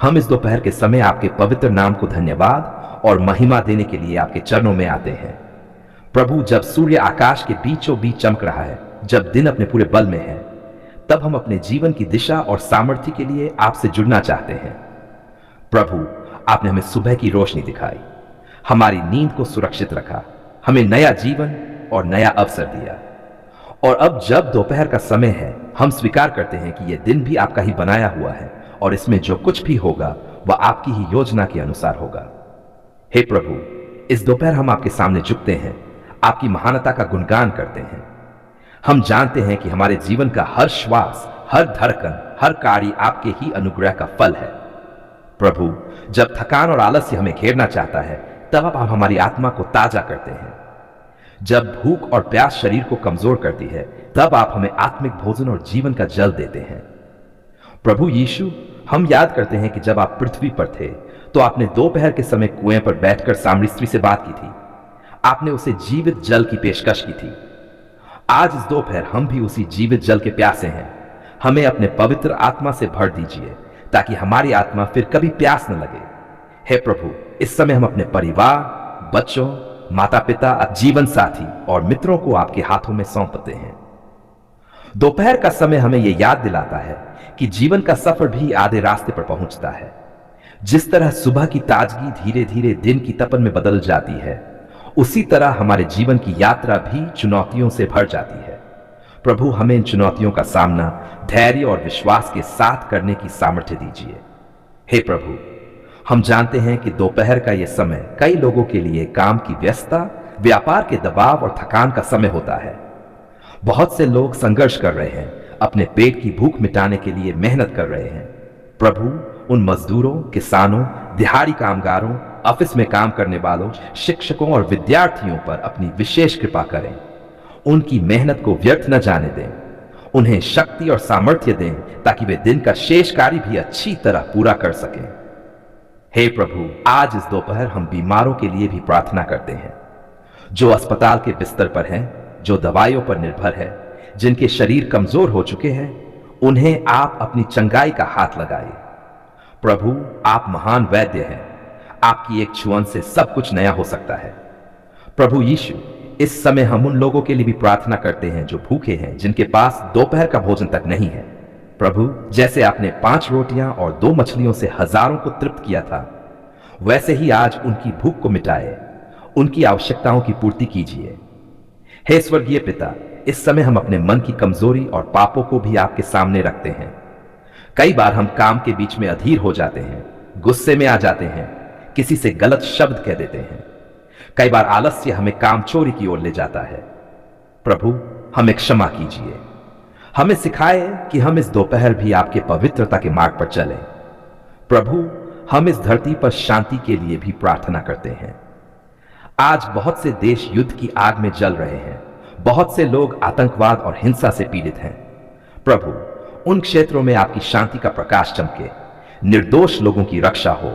हम इस दोपहर के समय आपके पवित्र नाम को धन्यवाद और महिमा देने के लिए आपके चरणों में आते हैं। प्रभु, जब सूर्य आकाश के बीचों बीच चमक रहा है, जब दिन अपने पूरे बल में है, तब हम अपने जीवन की दिशा और सामर्थ्य के लिए आपसे जुड़ना चाहते हैं। प्रभु, आपने हमें सुबह की रोशनी दिखाई, हमारी नींद को सुरक्षित रखा, हमें नया जीवन और नया अवसर दिया। और अब जब दोपहर का समय है, हम स्वीकार करते हैं कि यह दिन भी आपका ही बनाया हुआ है और इसमें जो कुछ भी होगा वह आपकी ही योजना के अनुसार होगा। हे प्रभु, इस दोपहर हम आपके सामने झुकते हैं, आपकी महानता का गुणगान करते हैं। हम जानते हैं कि हमारे जीवन का हर श्वास, हर धड़कन, हर कार्य आपके ही अनुग्रह का फल है। प्रभु, जब थकान और आलस्य हमें घेरना चाहता है, तब आप हमारी आत्मा को ताजा करते हैं। जब भूख और प्यास शरीर को कमजोर करती है, तब आप हमें आत्मिक भोजन और जीवन का जल देते हैं। प्रभु यीशु, हम याद करते हैं कि जब आप पृथ्वी पर थे, तो आपने दोपहर के समय कुएं पर बैठकर सामरी स्त्री से बात की थी। आपने उसे जीवित जल की पेशकश की थी। आज इस दोपहर हम भी उसी जीवित जल के प्यासे हैं। हमें अपने पवित्र आत्मा से भर दीजिए, ताकि हमारी आत्मा फिर कभी प्यास न लगे। हे प्रभु, इस समय हम अपने परिवार, बच्चों, माता पिता, जीवन साथी और मित्रों को आपके हाथों में सौंपते हैं। दोपहर का समय हमें यह याद दिलाता है कि जीवन का सफर भी आधे रास्ते पर पहुंचता है। जिस तरह सुबह की ताजगी धीरे धीरे दिन की तपन में बदल जाती है, उसी तरह हमारे जीवन की यात्रा भी चुनौतियों से भर जाती है। प्रभु, हमें इन चुनौतियों का सामना धैर्य और विश्वास के साथ करने की सामर्थ्य दीजिए। हे प्रभु, हम जानते हैं कि दोपहर का यह समय कई लोगों के लिए काम की व्यस्तता, व्यापार के दबाव और थकान का समय होता है। बहुत से लोग संघर्ष कर रहे हैं, अपने पेट की भूख मिटाने के लिए मेहनत कर रहे हैं। प्रभु, उन मजदूरों, किसानों, दिहाड़ी कामगारों, ऑफिस में काम करने वालों, शिक्षकों और विद्यार्थियों पर अपनी विशेष कृपा करें। उनकी मेहनत को व्यर्थ न जाने दें। उन्हें शक्ति और सामर्थ्य दें, ताकि वे दिन का शेष कार्य भी अच्छी तरह पूरा कर सकें। हे प्रभु, आज इस दोपहर हम बीमारों के लिए भी प्रार्थना करते हैं, जो अस्पताल के बिस्तर पर हैं, जो दवाइयों पर निर्भर है, जिनके शरीर कमजोर हो चुके हैं। उन्हें आप अपनी चंगाई का हाथ लगाइए। प्रभु, आप महान वैद्य हैं। आपकी एक छुअन से सब कुछ नया हो सकता है। प्रभु यीशु, इस समय हम उन लोगों के लिए भी प्रार्थना करते हैं जो भूखे हैं, जिनके पास दोपहर का भोजन तक नहीं है। प्रभु, जैसे आपने 5 रोटियां और 2 मछलियों से हजारों को तृप्त किया था, वैसे ही आज उनकी भूख को मिटाए, उनकी आवश्यकताओं की पूर्ति कीजिए। हे स्वर्गीय पिता, इस समय हम अपने मन की कमजोरी और पापों को भी आपके सामने रखते हैं। कई बार हम काम के बीच में अधीर हो जाते हैं, गुस्से में आ जाते हैं, किसी से गलत शब्द कह देते हैं। कई बार आलस्य हमें काम चोरी की ओर ले जाता है। प्रभु, हमें क्षमा कीजिए। हमें सिखाए कि हम इस दोपहर भी आपके पवित्रता के मार्ग पर चलें। प्रभु, हम इस धरती पर शांति के लिए भी प्रार्थना करते हैं। आज बहुत से देश युद्ध की आग में जल रहे हैं। बहुत से लोग आतंकवाद और हिंसा से पीड़ित हैं। प्रभु, उन क्षेत्रों में आपकी शांति का प्रकाश चमके, निर्दोष लोगों की रक्षा हो।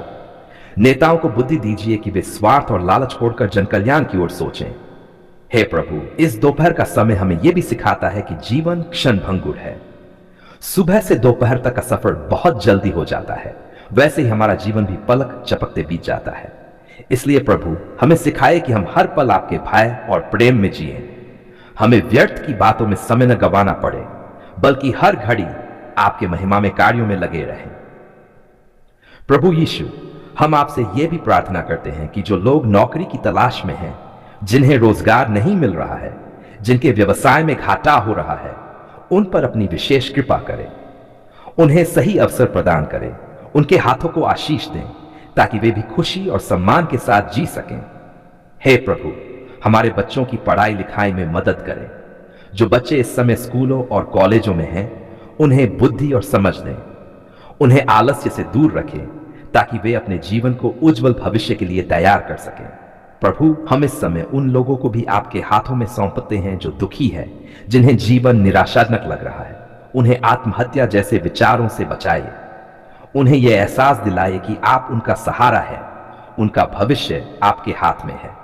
नेताओं को बुद्धि दीजिए कि वे स्वार्थ और लालच छोड़कर जनकल्याण की ओर सोचें। हे प्रभु, इस दोपहर का समय हमें यह भी सिखाता है कि जीवन क्षणभंगुर है। सुबह से दोपहर तक का सफर बहुत जल्दी हो जाता है, वैसे ही हमारा जीवन भी पलक झपकते बीत जाता है। इसलिए प्रभु, हमें सिखाए कि हम हर पल आपके भय और प्रेम में जिएं। हमें व्यर्थ की बातों में समय न गंवाना पड़े, बल्कि हर घड़ी आपके महिमा में कार्यों में लगे रहें। प्रभु यीशु, हम आपसे यह भी प्रार्थना करते हैं कि जो लोग नौकरी की तलाश में हैं, जिन्हें रोजगार नहीं मिल रहा है, जिनके व्यवसाय में घाटा हो रहा है, उन पर अपनी विशेष कृपा करें। उन्हें सही अवसर प्रदान करें, उनके हाथों को आशीष दें, ताकि वे भी खुशी और सम्मान के साथ जी सकें। हे प्रभु, हमारे बच्चों की पढ़ाई लिखाई में मदद करें। जो बच्चे इस समय स्कूलों और कॉलेजों में हैं, उन्हें बुद्धि और समझ दें। उन्हें आलस्य से दूर रखें, ताकि वे अपने जीवन को उज्जवल भविष्य के लिए तैयार कर सकें। प्रभु, हम इस समय उन लोगों को भी आपके हाथों में सौंपते हैं जो दुखी है, जिन्हें जीवन निराशाजनक लग रहा है। उन्हें आत्महत्या जैसे विचारों से बचाइए। उन्हें यह एहसास दिलाए कि आप उनका सहारा है, उनका भविष्य आपके हाथ में है।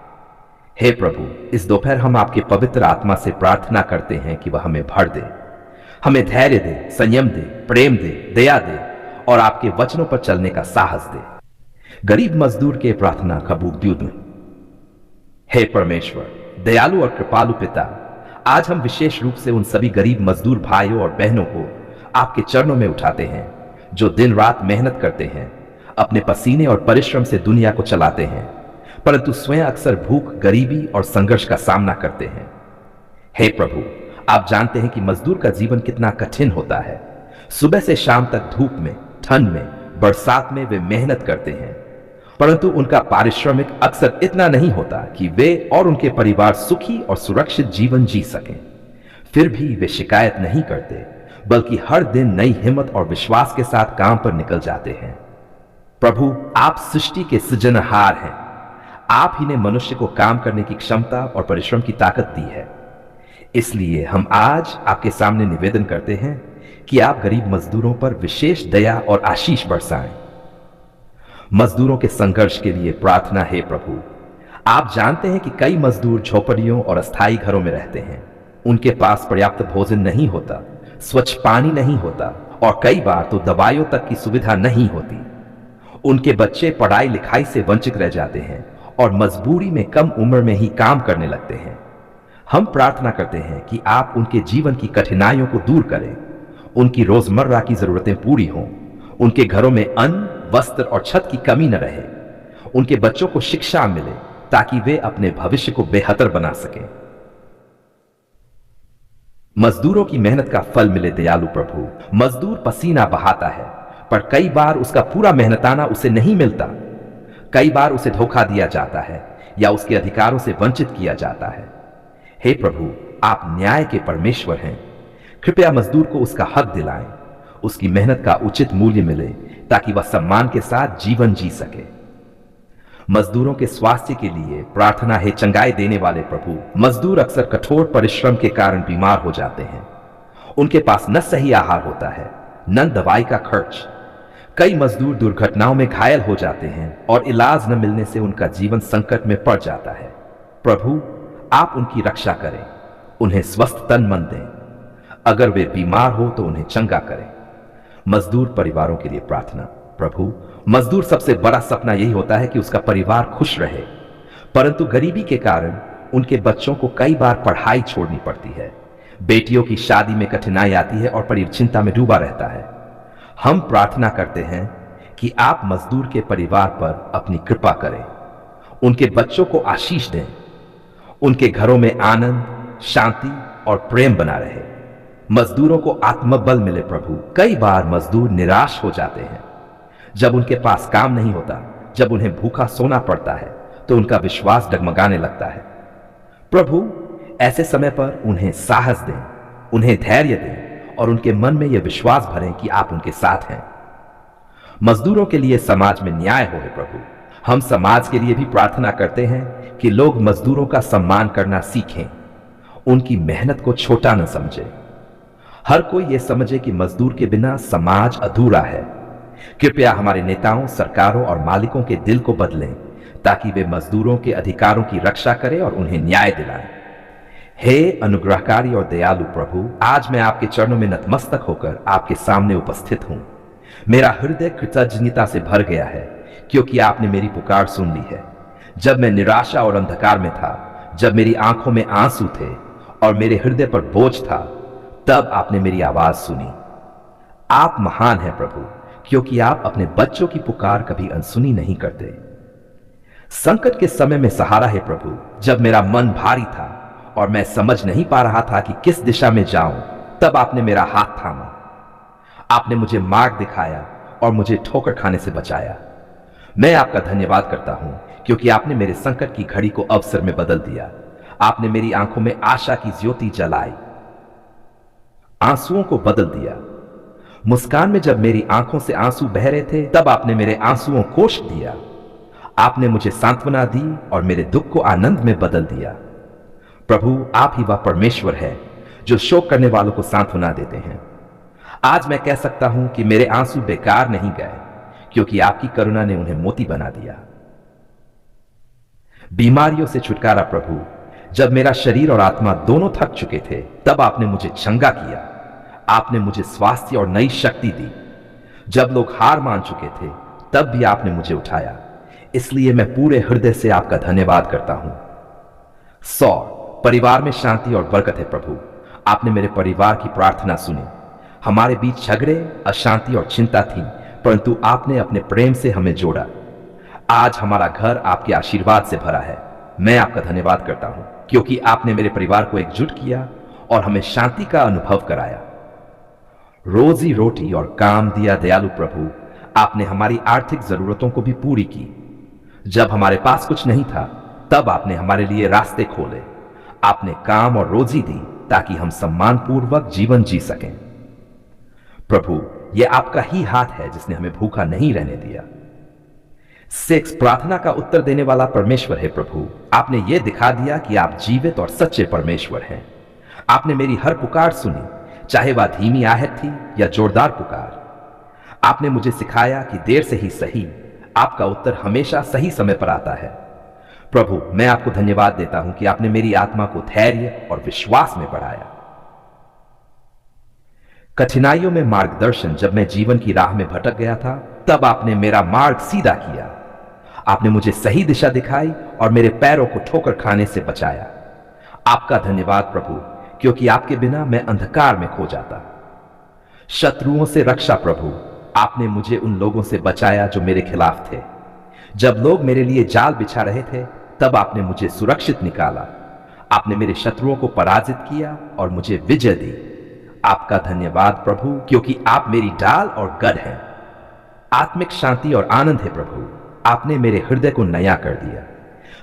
हे प्रभु, इस दोपहर हम आपके पवित्र आत्मा से प्रार्थना करते हैं कि वह हमें भर दे, हमें धैर्य दे, संयम दे, प्रेम दे, दया दे और आपके वचनों पर चलने का साहस दे। गरीब मजदूर के प्रार्थना कबूल में। हे परमेश्वर, दयालु और कृपालु पिता, आज हम विशेष रूप से उन सभी गरीब मजदूर भाइयों और बहनों को आपके चरणों में उठाते हैं जो दिन रात मेहनत करते हैं, अपने पसीने और परिश्रम से दुनिया को चलाते हैं, परंतु स्वयं अक्सर भूख, गरीबी और संघर्ष का सामना करते हैं। हे प्रभु, आप जानते हैं कि मजदूर का जीवन कितना कठिन होता है। सुबह से शाम तक धूप में, ठंड में, बरसात में वे मेहनत करते हैं, परंतु उनका पारिश्रमिक अक्सर इतना नहीं होता कि वे और उनके परिवार सुखी और सुरक्षित जीवन जी सकें। फिर भी वे शिकायत नहीं करते, बल्कि हर दिन नई हिम्मत और विश्वास के साथ काम पर निकल जाते हैं। प्रभु, आप सृष्टि के सृजनहार हैं। आप ही ने मनुष्य को काम करने की क्षमता और परिश्रम की ताकत दी है। इसलिए हम आज आपके सामने निवेदन करते हैं कि आप गरीब मजदूरों पर विशेष दया और आशीष बरसाएं। मजदूरों के संघर्ष के लिए प्रार्थना है प्रभु। आप जानते हैं कि कई मजदूर झोपड़ियों और अस्थायी घरों में रहते हैं। उनके पास पर्याप्त भोजन नहीं होता, स्वच्छ पानी नहीं होता और कई बार तो दवाइयों तक की सुविधा नहीं होती। उनके बच्चे पढ़ाई लिखाई से वंचित रह जाते हैं और मजबूरी में कम उम्र में ही काम करने लगते हैं। हम प्रार्थना करते हैं कि आप उनके जीवन की कठिनाइयों को दूर करें, उनकी रोजमर्रा की जरूरतें पूरी हों, उनके घरों में अन्न, वस्त्र और छत की कमी न रहे, उनके बच्चों को शिक्षा मिले ताकि वे अपने भविष्य को बेहतर बना सकें। मजदूरों की मेहनत का फल मिले दयालु प्रभु। मजदूर पसीना बहाता है, पर कई बार उसका पूरा मेहनताना उसे नहीं मिलता। कई बार उसे धोखा दिया जाता है या उसके अधिकारों से वंचित किया जाता है। हे प्रभु, आप न्याय के परमेश्वर हैं। कृपया मजदूर को उसका हक दिलाएं, उसकी मेहनत का उचित मूल्य मिले ताकि वह सम्मान के साथ जीवन जी सके। मजदूरों के स्वास्थ्य के लिए प्रार्थना है चंगाई देने वाले प्रभु। मजदूर अक्सर कठोर परिश्रम के कारण बीमार हो जाते हैं। उनके पास न सही आहार होता है, न दवाई का खर्च। कई मजदूर दुर्घटनाओं में घायल हो जाते हैं और इलाज न मिलने से उनका जीवन संकट में पड़ जाता है। प्रभु, आप उनकी रक्षा करें, उन्हें स्वस्थ तन मन दें। अगर वे बीमार हो तो उन्हें चंगा करें। मजदूर परिवारों के लिए प्रार्थना। प्रभु, मजदूर सबसे बड़ा सपना यही होता है कि उसका परिवार खुश रहे, परंतु गरीबी के कारण उनके बच्चों को कई बार पढ़ाई छोड़नी पड़ती है। बेटियों की शादी में कठिनाई आती है और परिवार चिंता में डूबा रहता है। हम प्रार्थना करते हैं कि आप मजदूर के परिवार पर अपनी कृपा करें, उनके बच्चों को आशीष दें, उनके घरों में आनंद, शांति और प्रेम बना रहे। मजदूरों को आत्मबल मिले प्रभु। कई बार मजदूर निराश हो जाते हैं। जब उनके पास काम नहीं होता, जब उन्हें भूखा सोना पड़ता है, तो उनका विश्वास डगमगाने लगता है। प्रभु, ऐसे समय पर उन्हें साहस दें, उन्हें धैर्य दें और उनके मन में यह विश्वास भरें कि आप उनके साथ हैं। मजदूरों के लिए समाज में न्याय हो प्रभु। हम समाज के लिए भी प्रार्थना करते हैं कि लोग मजदूरों का सम्मान करना सीखें, उनकी मेहनत को छोटा न समझे। हर कोई यह समझे कि मजदूर के बिना समाज अधूरा है। कृपया हमारे नेताओं, सरकारों और मालिकों के दिल को बदलें ताकि वे मजदूरों के अधिकारों की रक्षा करें और उन्हें न्याय दिलाएं। हे अनुग्रहकारी और दयालु प्रभु, आज मैं आपके चरणों में नतमस्तक होकर आपके सामने उपस्थित हूं। मेरा हृदय कृतज्ञता से भर गया है क्योंकि आपने मेरी पुकार सुन ली है। जब मैं निराशा और अंधकार में था, जब मेरी आंखों में आंसू थे और मेरे हृदय पर बोझ था, तब आपने मेरी आवाज सुनी। आप महान हैं प्रभु, क्योंकि आप अपने बच्चों की पुकार कभी अनसुनी नहीं करते। संकट के समय में सहारा है प्रभु। जब मेरा मन भारी था और मैं समझ नहीं पा रहा था कि किस दिशा में जाऊं, तब आपने मेरा हाथ थामा। आपने मुझे मार्ग दिखाया और मुझे ठोकर खाने से बचाया। मैं आपका धन्यवाद करता हूं क्योंकि आपने मेरे संकट की घड़ी को अवसर में बदल दिया। आपने मेरी आंखों में आशा की ज्योति जलाई, आंसुओं को बदल दिया। मुस्कान में जब मेरी आंखों से आंसू बह रहे थे, तब आपने मेरे आंसुओं को पोंछ दिया। आपने मुझे सांत्वना दी और मेरे दुख को आनंद में बदल दिया। प्रभु, आप ही वह परमेश्वर है जो शोक करने वालों को सांत्वना देते हैं। आज मैं कह सकता हूं कि मेरे आंसू बेकार नहीं गए, क्योंकि आपकी करुणा ने उन्हें मोती बना दिया। बीमारियों से छुटकारा प्रभु। जब मेरा शरीर और आत्मा दोनों थक चुके थे, तब आपने मुझे चंगा किया। आपने मुझे स्वास्थ्य और नई शक्ति दी। जब लोग हार मान चुके थे तब भी आपने मुझे उठाया, इसलिए मैं पूरे हृदय से आपका धन्यवाद करता हूं। 100 परिवार में शांति और बरकत है प्रभु। आपने मेरे परिवार की प्रार्थना सुनी। हमारे बीच झगड़े, अशांति और चिंता थी, परंतु आपने अपने प्रेम से हमें जोड़ा। आज हमारा घर आपके आशीर्वाद से भरा है। मैं आपका धन्यवाद करता हूं क्योंकि आपने मेरे परिवार को एकजुट किया और हमें शांति का अनुभव कराया। रोजी रोटी और काम दिया दयालु प्रभु। आपने हमारी आर्थिक जरूरतों को भी पूरी की। जब हमारे पास कुछ नहीं था तब आपने हमारे लिए रास्ते खोले। आपने काम और रोजी दी ताकि हम सम्मानपूर्वक जीवन जी सकें। प्रभु, यह आपका ही हाथ है जिसने हमें भूखा नहीं रहने दिया। 6 प्रार्थना का उत्तर देने वाला परमेश्वर है प्रभु। आपने यह दिखा दिया कि आप जीवित और सच्चे परमेश्वर हैं। आपने मेरी हर पुकार सुनी, चाहे वह धीमी आहट थी या जोरदार पुकार। आपने मुझे सिखाया कि देर से ही सही, आपका उत्तर हमेशा सही समय पर आता है। प्रभु, मैं आपको धन्यवाद देता हूं कि आपने मेरी आत्मा को धैर्य और विश्वास में बढ़ाया। कठिनाइयों में मार्गदर्शन। जब मैं जीवन की राह में भटक गया था तब आपने मेरा मार्ग सीधा किया। आपने मुझे सही दिशा दिखाई और मेरे पैरों को ठोकर खाने से बचाया। आपका धन्यवाद प्रभु, क्योंकि आपके बिना मैं अंधकार में खो जाता। शत्रुओं से रक्षा प्रभु। आपने मुझे उन लोगों से बचाया जो मेरे खिलाफ थे। जब लोग मेरे लिए जाल बिछा रहे थे तब आपने मुझे सुरक्षित निकाला। आपने मेरे शत्रुओं को पराजित किया और मुझे विजय दी। आपका धन्यवाद प्रभु, क्योंकि आप मेरी ढाल और गढ़ हैं। आत्मिक शांति और आनंद है प्रभु। आपने मेरे हृदय को नया कर दिया।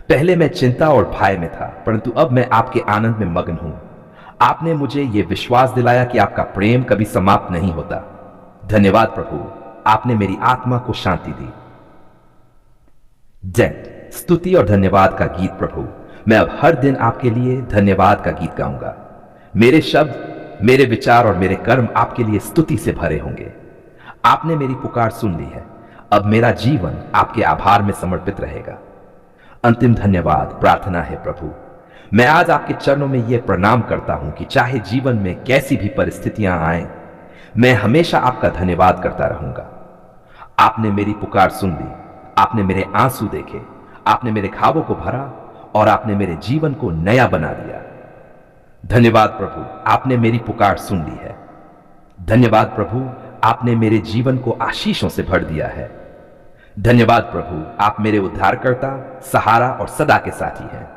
पहले मैं चिंता और भय में था, परंतु अब मैं आपके आनंद में मग्न हूं। आपने मुझे यह विश्वास दिलाया कि आपका प्रेम कभी समाप्त नहीं होता। धन्यवाद प्रभु, आपने मेरी आत्मा को शांति दी। जय स्तुति और धन्यवाद का गीत प्रभु। मैं अब हर दिन आपके लिए धन्यवाद का गीत गाऊंगा। मेरे शब्द, मेरे विचार और मेरे कर्म आपके लिए स्तुति से भरे होंगे। आपने मेरी पुकार सुन ली है। अब मेरा जीवन आपके आभार में समर्पित रहेगा। अंतिम धन्यवाद प्रार्थना है प्रभु। मैं आज आपके चरणों में यह प्रणाम करता हूं कि चाहे जीवन में कैसी भी परिस्थितियां आए, मैं हमेशा आपका धन्यवाद करता रहूंगा। आपने मेरी पुकार सुन ली। आपने मेरे आंसू देखे। आपने मेरे ख्वाबों को भरा और आपने मेरे जीवन को नया बना दिया। धन्यवाद प्रभु, आपने मेरी पुकार सुन ली है। धन्यवाद प्रभु, आपने मेरे जीवन को आशीषों से भर दिया है। धन्यवाद प्रभु, आप मेरे उद्धारकर्ता, सहारा और सदा के साथी हैं।